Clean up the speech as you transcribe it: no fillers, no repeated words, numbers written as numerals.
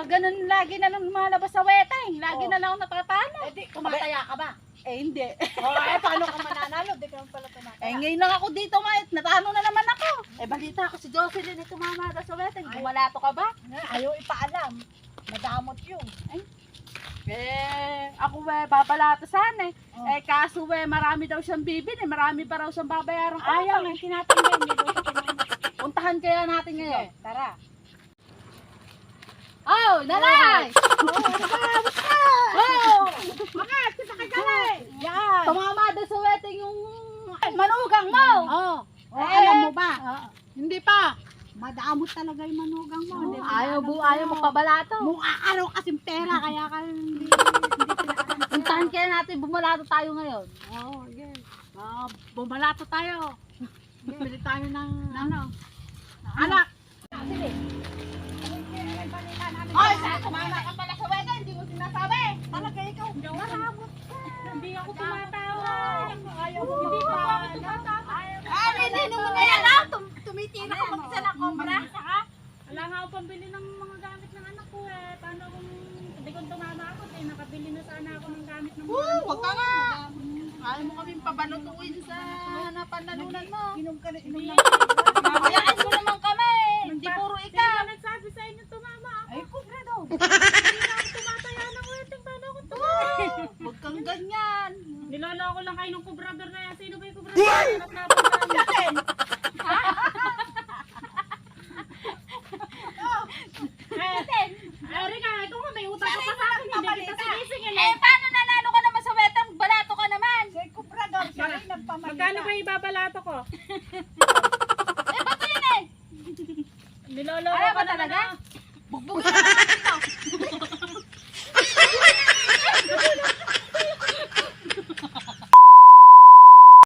ganun lagi na lang lumalabas sa weteng. Lagi Oh. na lang ako natatalo. Eh di, tumataya ka ba? Eh hindi. Paano ka mananalo? Di ka naman pala tumataya. Eh ngayon lang ako dito, mait. Natalo na naman ako. Eh balita ko si Jocelyn ay tumamada sa weteng. Bumalato ka ba? Ayaw ipaalam. Madamot yun. Eh, ako babalato sana eh. Oh. Eh kaso marami daw siyang bibili. Marami pa raw siyang babayarang Ayaw, may tinatanggay. May doon sa kinamay. Puntahan kaya natin ngayon. Sige, tara. Oh, nanay! Oh! Bakit? Kita ka dyan Yan. Tumamada sa weteng yung manugang mo. Oh. Eh, Alam mo ba? Hindi pa. Madamot talaga yung manugang mo. Hindi mo Ayaw alam ayaw sa'yo. mo pabalato. Mukha araw kasing pera, kaya ka hindi pinaalam sa'yo. Puntahan kaya natin bumalato tayo ngayon. Oo, yes. Bumalato tayo. Bili tayo ng ano? Anak. Sige. Ay, saan tumama ka pala sa weteng? Hindi mo sinasabi. Talaga ikaw. Maramot ka. Hindi ako tumatawa. Ayaw mo. Hindi pa ako tumatawa. Hindi mo na yan. Tumitira ka mag-isa ng kobra. Wala nga ako pambili ng mga gamit ng anak ko eh. Paano kung tumama ako, eh, nakabili na sana ako ng gamit ng mga anak Huwag ka nga. Ayaw mo kaming pabalutuin sa napanalunan mo. Inom ka na, inom na. Hayaan mo naman kami. Hindi puro Sino ikaw. ba nagsabi sa inyo tumama ako? Ay, kobra daw. Hindi na ako tumataya ng wedding. Paano ako tumama? Huwag kang ganyan. Niloloko lang kayo ng kubrador na yan. Sino ba yung kubrador? Hanap na ako namin. Erika, ikaw nga may utang ka pa sa akin. Hindi kita sinisingil Eh, eh. paano nanalo ka naman sa wetang? Balato ka naman. Si kobra daw. Siya rin nagpamalita. Magkano ba ibabalato ko? Eh, ba't yun eh? Niloloko Ayaw ka ba naman talaga? ah. Bugbog ka